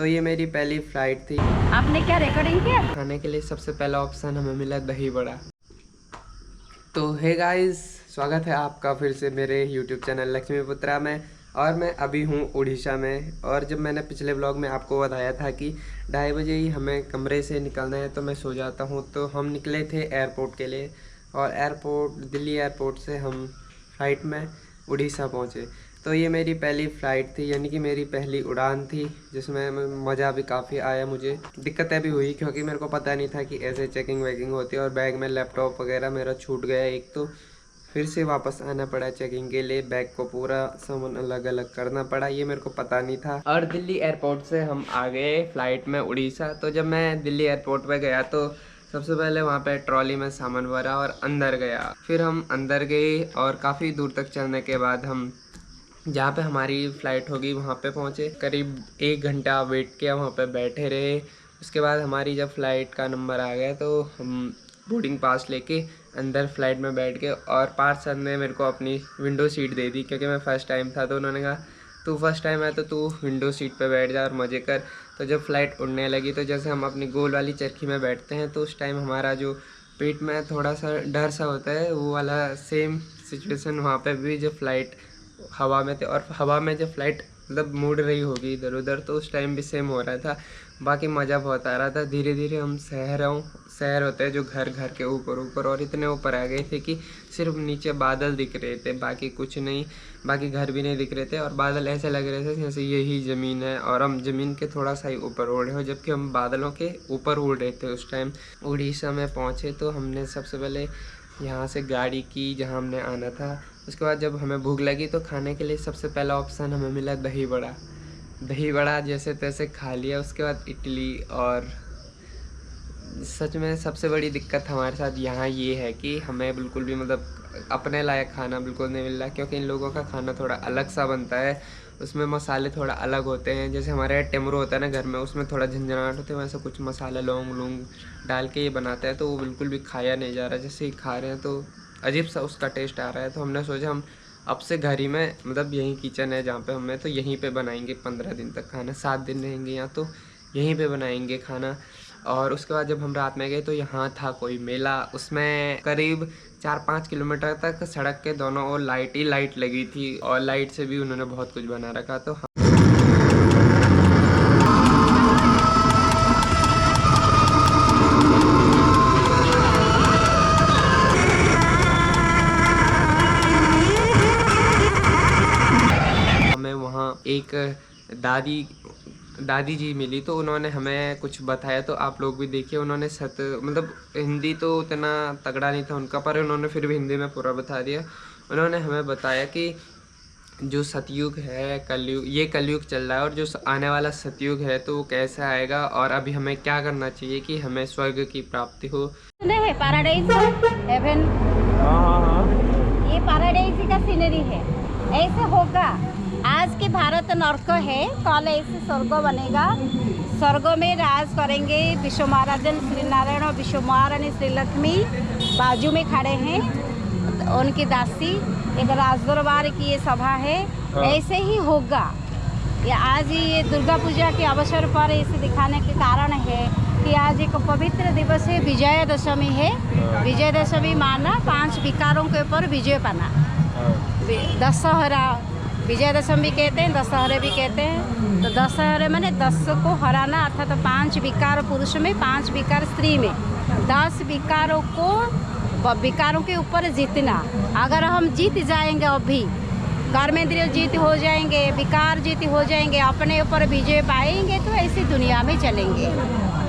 ये मेरी पहली फ्लाइट थी। आपने क्या रिकॉर्डिंग किया? खाने के लिए सबसे पहला ऑप्शन हमें मिला दही बड़ा। तो हे गाइस, स्वागत है आपका फिर से मेरे YouTube चैनल लक्ष्मीपुत्रा में। और मैं अभी हूँ उड़ीसा में। और जब मैंने पिछले व्लॉग में आपको बताया था कि 2:30 बजे ही हमें कमरे से निकलना है तो मैं सो जाता हूँ, तो हम निकले थे एयरपोर्ट के लिए। और दिल्ली एयरपोर्ट से हम फ्लाइट में उड़ीसा पहुँचे। तो ये मेरी पहली फ़्लाइट थी, यानी कि मेरी पहली उड़ान थी, जिसमें मज़ा भी काफ़ी आया। मुझे दिक्कतें भी हुई क्योंकि मेरे को पता नहीं था कि ऐसे चेकिंग वेकिंग होती है। और बैग में लैपटॉप वगैरह मेरा छूट गया एक, तो फिर से वापस आना पड़ा चेकिंग के लिए। बैग को पूरा सामान अलग अलग करना पड़ा, ये मेरे को पता नहीं था। और दिल्ली एयरपोर्ट से हम आ गए फ़्लाइट में उड़ीसा। तो जब मैं दिल्ली एयरपोर्ट पर गया तो सबसे पहले वहाँ पे ट्रॉली में सामान भरा और अंदर गया। फिर हम अंदर गए और काफ़ी दूर तक चलने के बाद हम जहाँ पे हमारी फ़्लाइट होगी वहाँ पे पहुँचे। करीब 1 घंटा वेट किया, वहाँ पे बैठे रहे। उसके बाद हमारी जब फ़्लाइट का नंबर आ गया तो हम बोर्डिंग पास लेके अंदर फ़्लाइट में बैठ गए। और पार्षद ने मेरे को अपनी विंडो सीट दे दी क्योंकि मैं फ़र्स्ट टाइम था। तो उन्होंने कहा तू फर्स्ट टाइम है तो तू विंडो सीट पे बैठ जा और मज़े कर। तो जब फ़्लाइट उड़ने लगी तो जैसे हम अपनी गोल वाली चरखी में बैठते हैं तो उस टाइम हमारा जो पेट में थोड़ा सा डर सा होता है, वो वाला सेम सिचुएशन वहाँ पे भी जब फ़्लाइट हवा में थे। और हवा में जब फ़्लाइट मतलब मुड़ रही होगी इधर उधर, तो उस टाइम भी सेम हो रहा था। बाकी मज़ा बहुत आ रहा था। धीरे धीरे हम शहर होते हैं जो घर के ऊपर और इतने ऊपर आ गए थे कि सिर्फ नीचे बादल दिख रहे थे, बाकी कुछ नहीं। बाकी घर भी नहीं दिख रहे थे और बादल ऐसे लग रहे थे जैसे यही ज़मीन है और हम ज़मीन के थोड़ा सा ही ऊपर उड़ रहे हो, जबकि हम बादलों के ऊपर उड़ रहे थे उस टाइम। उड़ीसा में पहुँचे तो हमने सबसे पहले यहाँ से गाड़ी की जहाँ हमने आना था। उसके बाद जब हमें भूख लगी तो खाने के लिए सबसे पहला ऑप्शन हमें मिला दही बड़ा। दही बड़ा जैसे तैसे खा लिया। उसके बाद इडली। और सच में सबसे बड़ी दिक्कत हमारे साथ यहाँ ये है कि हमें बिल्कुल भी मतलब अपने लायक खाना बिल्कुल नहीं मिल रहा, क्योंकि इन लोगों का खाना थोड़ा अलग सा बनता है। उसमें मसाले थोड़ा अलग होते हैं। जैसे हमारे यहाँ टेमरो होता है ना घर में, उसमें थोड़ा झंझनाहट होते हैं, वैसे कुछ मसाला लौंग डाल के ये बनाते हैं, तो वो बिल्कुल भी खाया नहीं जा रहा। जैसे ही खा रहे हैं तो अजीब सा उसका टेस्ट आ रहा है। तो हमने सोचा हम अब से घर ही में, मतलब यहीं किचन है जहाँ पे हमें, तो यहीं पे बनाएंगे 15 दिन तक खाना। 7 दिन रहेंगे यहाँ तो यहीं पे बनाएंगे खाना। और उसके बाद जब हम रात में गए तो यहाँ था कोई मेला। उसमें करीब 4-5 किलोमीटर तक सड़क के दोनों ओर लाइट ही लाइट लगी थी और लाइट से भी उन्होंने बहुत कुछ बना रखा। तो हमें वहाँ एक दादी जी मिली, तो उन्होंने हमें कुछ बताया। तो आप लोग भी देखिए, उन्होंने मतलब हिंदी तो उतना तगड़ा नहीं था उनका, पर उन्होंने फिर भी हिंदी में पूरा बता दिया। उन्होंने हमें बताया कि जो सतयुग है, कलयुग, ये कलयुग चल रहा है, और जो आने वाला सतयुग है तो वो कैसे आएगा और अभी हमें क्या करना चाहिए कि हमें स्वर्ग की प्राप्ति हो। Paradise heaven. ये पैराडाइज का सीनरी है, ऐसे होगा। आज के भारत नर्क है, कल ऐसे स्वर्ग बनेगा। स्वर्ग में राज करेंगे विश्व महाराजन श्री नारायण और विश्व महारानी श्री लक्ष्मी बाजू में खड़े हैं, उनकी दासी। एक राजदरबार की ये सभा है, ऐसे ही होगा। ये आज ये दुर्गा पूजा के अवसर पर इसे दिखाने के कारण है कि आज एक पवित्र दिवस है, विजयदशमी है। विजयदशमी माना 5 विकारों के ऊपर विजय पाना। दशहरा विजयदशमी कहते हैं, दशहरे भी कहते हैं। तो दशहरे मैंने 10 को हराना, अर्थात 5 विकार पुरुष में, 5 विकार स्त्री में, 10 विकारों के ऊपर जीतना। अगर हम जीत जाएंगे, अभी कर्मेंद्रिय जीत हो जाएंगे, विकार जीत हो जाएंगे, अपने ऊपर विजय पाएंगे, तो ऐसी दुनिया में चलेंगे।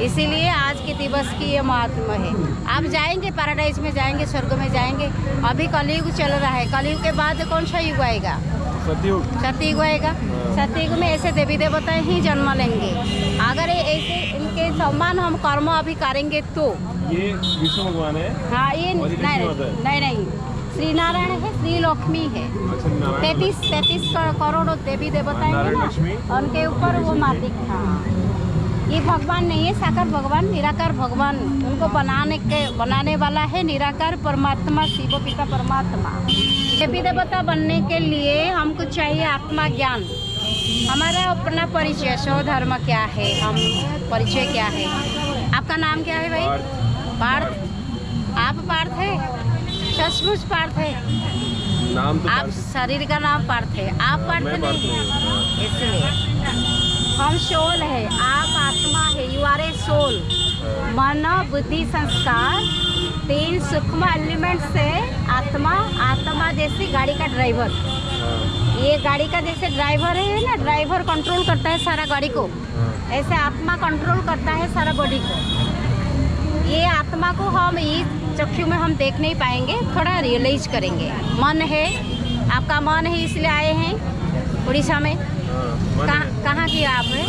इसीलिए आज के दिवस की ये महत्व है। आप जाएंगे पैराडाइज में, जाएंगे स्वर्ग में जाएंगे। अभी कलयुग चल रहा है, कलयुग के बाद कौन सा युग आएगा? सतयुग आएगा। सतयुग में ऐसे देवी देवता ही जन्म लेंगे। अगर ऐसे इनके सम्मान हम कर्म अभी करेंगे तो ये विष्णु भगवान है। हाँ, ये नहीं श्री नारायण है, श्री लक्ष्मी है। 33 करोड़ देवी देवता है ना, उनके ऊपर वो मालिक। हाँ, ये भगवान नहीं है, साकार भगवान, निराकार भगवान। उनको बनाने वाला है निराकार परमात्मा, शिव पिता परमात्मा। देवी देवता बनने के लिए हमको चाहिए आत्मा ज्ञान। हमारा अपना परिचय, स्वधर्म क्या है, हम परिचय क्या है। आपका नाम क्या है भाई? पार्थ। आप पार्थ है? सचमुच पार्थ है? नाम तो आप शरीर का नाम पार्थ है, आप पार्थ नहीं, इसलिए हम सोल है, आप आत्मा है। You are a soul. मन बुद्धि संस्कार 3 सूक्ष्म एलिमेंट से आत्मा, आत्मा जैसी गाड़ी का ड्राइवर। ये गाड़ी का जैसे ड्राइवर है ना, ड्राइवर कंट्रोल करता है सारा गाड़ी को, ऐसे आत्मा कंट्रोल करता है सारा बॉडी को। ये आत्मा को हम इस चक्षु में हम देख नहीं पाएंगे, थोड़ा रियलाइज करेंगे। मन है, आपका मन है, इसलिए आए हैं उड़ीसा में। कहाँ की आप हैं?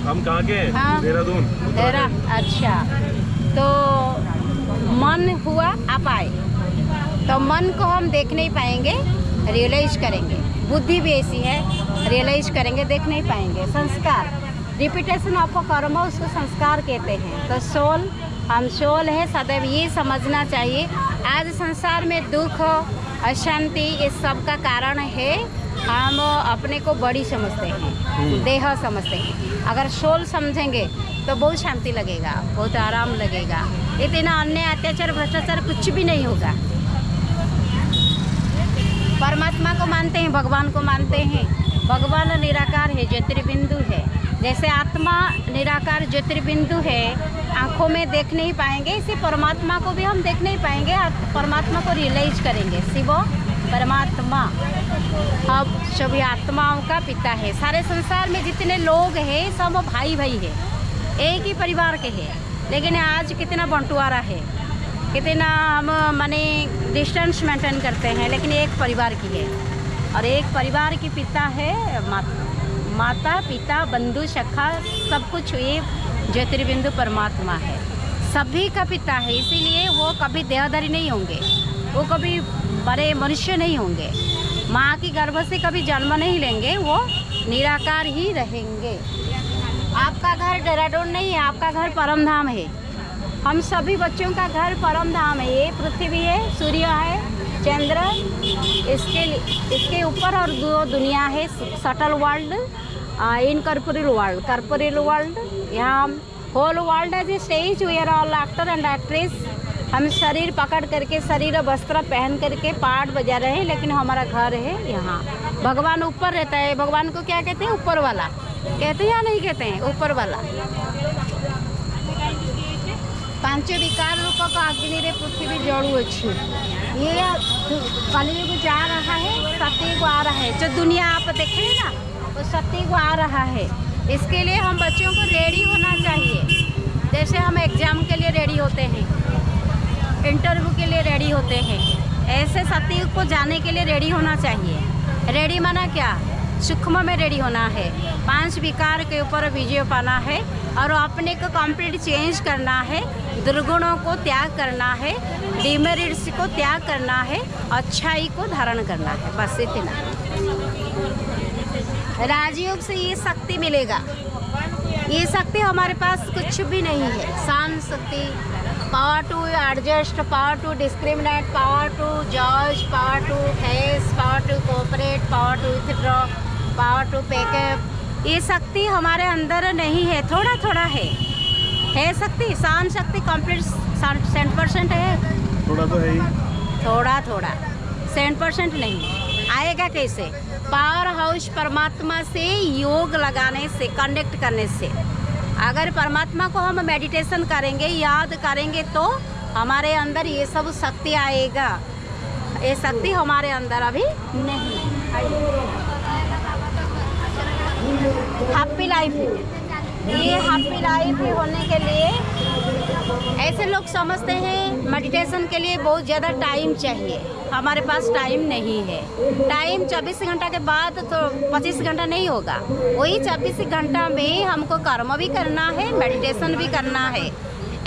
हम कहाँ के? हाँ। देहरादून। अच्छा, तो मन हुआ, आप आए, तो मन को हम देख नहीं पाएंगे, रियलाइज करेंगे। बुद्धि भी ऐसी है, रियलाइज करेंगे, देख नहीं पाएंगे। संस्कार, रिपीटेशन ऑफ कर्म, उसको संस्कार कहते हैं। तो सोल, हम सोल है, सदैव ये समझना चाहिए। आज संसार में दुख, अशांति, इस सब का कारण है हम अपने को बड़ी समझते हैं, देह समझते हैं। अगर सोल समझेंगे तो बहुत शांति लगेगा, बहुत आराम लगेगा, इतना अन्याय अत्याचार भ्रष्टाचार कुछ भी नहीं होगा। परमात्मा को मानते हैं, भगवान को मानते हैं। भगवान निराकार है, ज्योतिर्बिंदु है। जैसे आत्मा निराकार ज्योतिर्बिंदु है, आँखों में देख नहीं पाएंगे, इसी परमात्मा को भी हम देख नहीं पाएंगे। परमात्मा को रियलाइज करेंगे। शिव परमात्मा अब सभी आत्माओं का पिता है। सारे संसार में जितने लोग हैं सब भाई भाई है, एक ही परिवार के हैं। लेकिन आज कितना बंटवारा है, कितना हम माने डिस्टेंस मेंटेन करते हैं, लेकिन एक परिवार की है। और एक परिवार की पिता है माता पिता बंधु सखा सब कुछ, ये ज्योतिर्बिंदु परमात्मा है, सभी का पिता है। इसीलिए वो कभी देहधारी नहीं होंगे, वो कभी बड़े मनुष्य नहीं होंगे, माँ की गर्भ से कभी जन्म नहीं लेंगे, वो निराकार ही रहेंगे। आपका घर देहरादून नहीं है, आपका घर परमधाम है। हम सभी बच्चों का घर परमधाम है। ये पृथ्वी है, सूर्य है, चंद्र, इसके ऊपर और 2 दुनिया है, subtle world, incorporeal world, corporeal world. यहाँ whole world as a stage, we are all actor and actress. हम शरीर पकड़ करके, शरीर वस्त्र पहन करके पार्ट बजा रहे हैं, लेकिन हमारा घर है यहाँ। भगवान ऊपर रहता है। भगवान को क्या कहते हैं? ऊपर वाला कहते हैं या नहीं कहते हैं? ऊपर वाला। 5 विकार रूप को अग्नि रे पृथ्वी जड़ू अच्छी। ये कलयुग जा रहा है, सत्ययुग आ रहा है। जो दुनिया आप देख रहे हैं ना, वो सत्ययुग आ रहा है। इसके लिए हम बच्चों को रेडी होना चाहिए। जैसे हम एग्ज़ाम के लिए रेडी होते हैं, इंटरव्यू के लिए रेडी होते हैं, ऐसे सत्ययुग को जाने के लिए रेडी होना चाहिए। रेडी माना क्या? सूक्ष्म में रेडी होना है, 5 विकार के ऊपर विजय पाना है और अपने को कंप्लीट चेंज करना है। दुर्गुणों को त्याग करना है, डिमेरिट्स को त्याग करना है, अच्छाई को धारण करना है, बस इतना। राजयोग से ये शक्ति मिलेगा। ये शक्ति हमारे पास कुछ भी नहीं है। शांत शक्ति, power to adjust, power to discriminate, power to जज, power to face, power to cooperate, power to withdraw, power to pack up, ये शक्ति हमारे अंदर नहीं है, थोड़ा थोड़ा है शक्ति। शांत शक्ति कंप्लीट 100% है, थोड़ा तो है ही, थोड़ा थोड़ा 100% नहीं। आएगा कैसे? पावर हाउस परमात्मा से योग लगाने से, कनेक्ट करने से। अगर परमात्मा को हम मेडिटेशन करेंगे, याद करेंगे, तो हमारे अंदर ये सब शक्ति आएगा। ये शक्ति हमारे अंदर अभी नहीं। हैप्पी लाइफ, ये हैप्पी लाइफ होने के लिए ऐसे लोग समझते हैं मेडिटेशन के लिए बहुत ज़्यादा टाइम चाहिए। हमारे पास टाइम नहीं है। टाइम 24 घंटा के बाद तो 25 घंटा नहीं होगा। वही 24 घंटा में हमको कर्म भी करना है, मेडिटेशन भी करना है।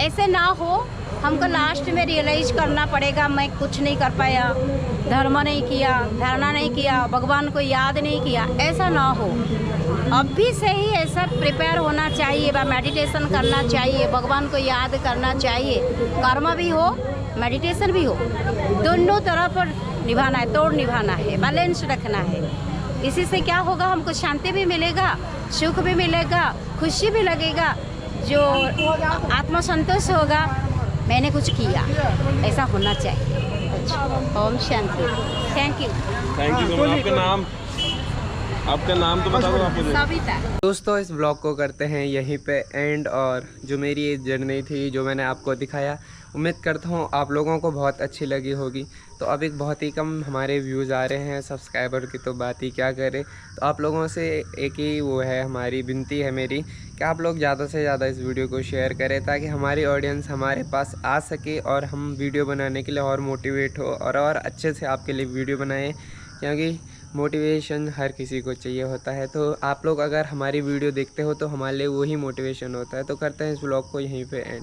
ऐसे ना हो हमको लास्ट में रियलाइज करना पड़ेगा मैं कुछ नहीं कर पाया, धर्म नहीं किया, धारणा नहीं किया, भगवान को याद नहीं किया, ऐसा ना हो। अभी से ही ऐसा प्रिपेयर होना चाहिए, मेडिटेशन करना चाहिए, भगवान को याद करना चाहिए, कर्म भी हो, मेडिटेशन भी हो, दोनों तरफ निभाना है, तोड़ निभाना है, बैलेंस रखना है। इसी से क्या होगा, हमको शांति भी मिलेगा, सुख भी मिलेगा, खुशी भी लगेगा, जो आत्मसंतोष होगा, मैंने कुछ किया, ऐसा होना चाहिए। ओम शांति। Thank you. Thank you. आपका नाम तो बता दो आप मुझे। सविता। दोस्तों इस ब्लॉग को करते हैं यहीं पे एंड। और जो मेरी ये जर्नी थी जो मैंने आपको दिखाया, उम्मीद करता हूँ आप लोगों को बहुत अच्छी लगी होगी। तो अब एक बहुत ही कम हमारे व्यूज़ आ रहे हैं, सब्सक्राइबर की तो बात ही क्या करें। तो आप लोगों से एक ही वो है, हमारी विनती है मेरी कि आप लोग ज़्यादा से ज़्यादा इस वीडियो को शेयर करें ताकि हमारी ऑडियंस हमारे पास आ सके और हम वीडियो बनाने के लिए और मोटिवेट हो और अच्छे से आपके लिए वीडियो बनाएं, क्योंकि मोटिवेशन हर किसी को चाहिए होता है। तो आप लोग अगर हमारी वीडियो देखते हो तो हमारे लिए वही मोटिवेशन होता है। तो करते हैं इस ब्लॉग को यहीं पे एंड।